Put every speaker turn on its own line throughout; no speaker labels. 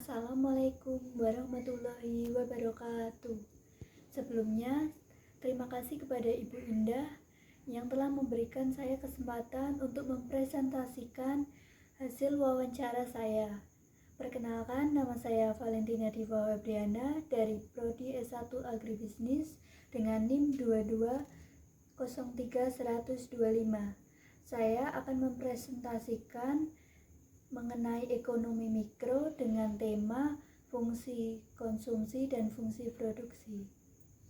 Assalamualaikum warahmatullahi wabarakatuh. Sebelumnya, terima kasih kepada Ibu Indah yang telah memberikan saya kesempatan untuk mempresentasikan hasil wawancara saya. Perkenalkan, nama saya Valentina Diva Webriana dari Prodi S1 Agribisnis dengan NIM 2203125. Saya akan mempresentasikan mengenai ekonomi mikro dengan tema fungsi konsumsi dan fungsi produksi.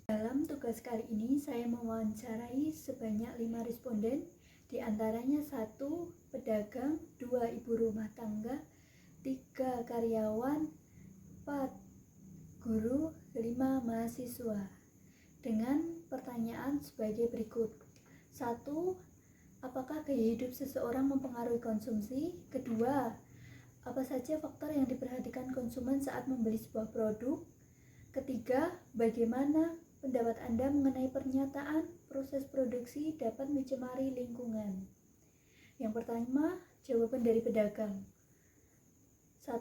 Dalam tugas kali ini saya mewawancarai sebanyak 5 responden, di antaranya 1 pedagang, 2 ibu rumah tangga, 3 karyawan, 4 guru, 5 mahasiswa. Dengan pertanyaan sebagai berikut. 1. Apakah gaya hidup seseorang mempengaruhi konsumsi? Kedua, apa saja faktor yang diperhatikan konsumen saat membeli sebuah produk? Ketiga, bagaimana pendapat Anda mengenai pernyataan proses produksi dapat mencemari lingkungan? Yang pertama, jawaban dari pedagang. 1.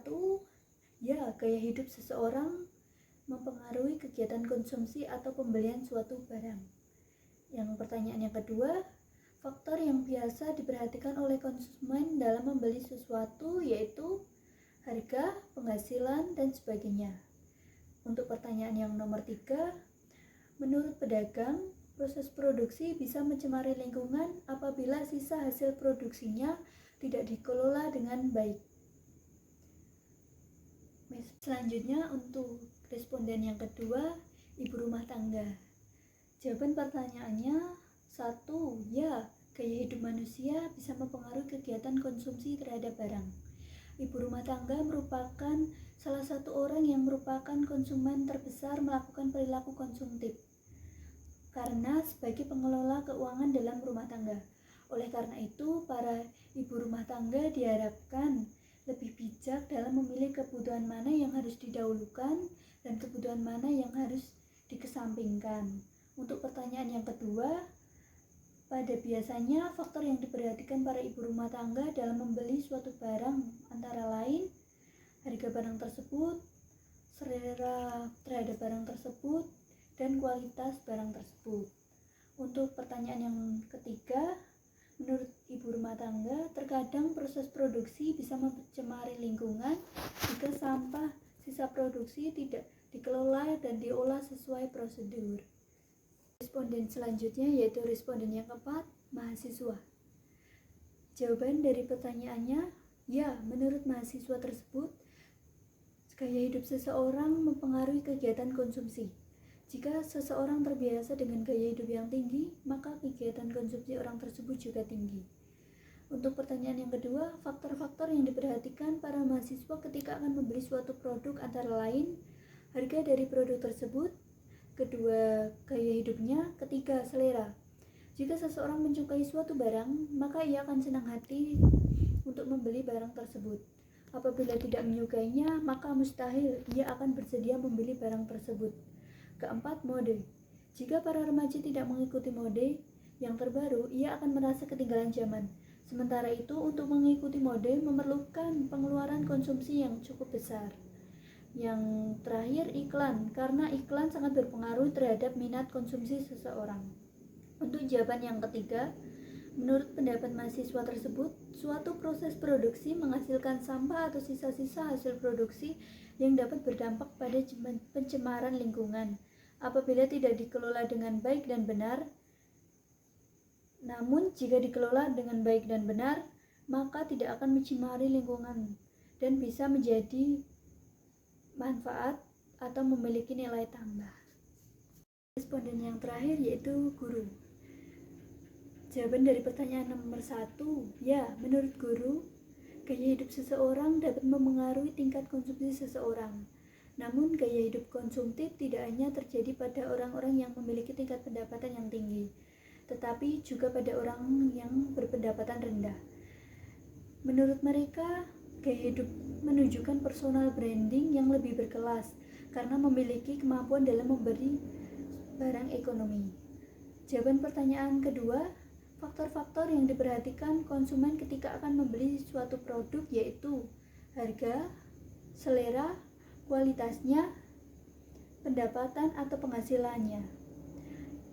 Ya, gaya hidup seseorang mempengaruhi kegiatan konsumsi atau pembelian suatu barang. Yang pertanyaan yang kedua, faktor yang biasa diperhatikan oleh konsumen dalam membeli sesuatu yaitu harga, penghasilan, dan sebagainya. Untuk pertanyaan yang nomor 3, menurut pedagang, proses produksi bisa mencemari lingkungan apabila sisa hasil produksinya tidak dikelola dengan baik. Selanjutnya untuk responden yang kedua, ibu rumah tangga. Jawaban pertanyaannya 1. Ya, gaya hidup manusia bisa mempengaruhi kegiatan konsumsi terhadap barang. Ibu rumah tangga merupakan salah satu orang yang merupakan konsumen terbesar melakukan perilaku konsumtif karena sebagai pengelola keuangan dalam rumah tangga. Oleh karena itu, para ibu rumah tangga diharapkan lebih bijak dalam memilih kebutuhan mana yang harus didahulukan dan kebutuhan mana yang harus dikesampingkan. Untuk pertanyaan yang kedua, pada biasanya faktor yang diperhatikan para ibu rumah tangga dalam membeli suatu barang antara lain harga barang tersebut, selera terhadap barang tersebut, dan kualitas barang tersebut. Untuk pertanyaan yang ketiga, menurut ibu rumah tangga, terkadang proses produksi bisa mencemari lingkungan jika sampah sisa produksi tidak dikelola dan diolah sesuai prosedur. Responden selanjutnya yaitu responden yang keempat, mahasiswa. Jawaban dari pertanyaannya, ya, menurut mahasiswa tersebut, gaya hidup seseorang mempengaruhi kegiatan konsumsi. Jika seseorang terbiasa dengan gaya hidup yang tinggi, maka kegiatan konsumsi orang tersebut juga tinggi. Untuk pertanyaan yang kedua, faktor-faktor yang diperhatikan para mahasiswa ketika akan membeli suatu produk antara lain harga dari produk tersebut, kedua, gaya hidupnya, ketiga, selera. Jika seseorang menyukai suatu barang, maka ia akan senang hati untuk membeli barang tersebut. Apabila tidak menyukainya, maka mustahil ia akan bersedia membeli barang tersebut. Keempat, mode. Jika para remaja tidak mengikuti mode yang terbaru, ia akan merasa ketinggalan zaman. Sementara itu, untuk mengikuti mode memerlukan pengeluaran konsumsi yang cukup besar. Yang terakhir, iklan, karena iklan sangat berpengaruh terhadap minat konsumsi seseorang. Untuk jawaban yang ketiga, menurut pendapat mahasiswa tersebut, suatu proses produksi menghasilkan sampah atau sisa-sisa hasil produksi yang dapat berdampak pada pencemaran lingkungan apabila tidak dikelola dengan baik dan benar. Namun, jika dikelola dengan baik dan benar, maka tidak akan mencemari lingkungan dan bisa menjadi manfaat atau memiliki nilai tambah. Responden yang terakhir yaitu guru. Jawaban dari pertanyaan nomor 1, ya, menurut guru, gaya hidup seseorang dapat memengaruhi tingkat konsumsi seseorang. Namun, gaya hidup konsumtif tidak hanya terjadi pada orang-orang yang memiliki tingkat pendapatan yang tinggi, tetapi juga pada orang yang berpendapatan rendah. Menurut mereka, gaya hidup menunjukkan personal branding yang lebih berkelas karena memiliki kemampuan dalam memberi barang ekonomi. Jawaban pertanyaan kedua, faktor-faktor yang diperhatikan konsumen ketika akan membeli suatu produk yaitu harga, selera, kualitasnya, pendapatan atau penghasilannya.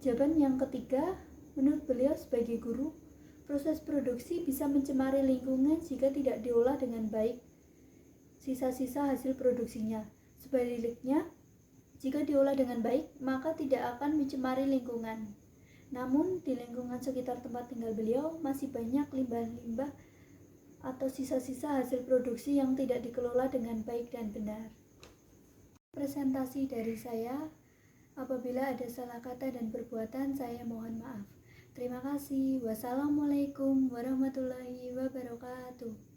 Jawaban yang ketiga, menurut beliau sebagai guru, proses produksi bisa mencemari lingkungan jika tidak diolah dengan baik sisa-sisa hasil produksinya. Sebaliknya, jika diolah dengan baik, maka tidak akan mencemari lingkungan. Namun, di lingkungan sekitar tempat tinggal beliau masih banyak limbah-limbah atau sisa-sisa hasil produksi yang tidak dikelola dengan baik dan benar. Presentasi dari saya. Apabila ada salah kata dan perbuatan, saya mohon maaf. Terima kasih. Wassalamualaikum warahmatullahi wabarakatuh.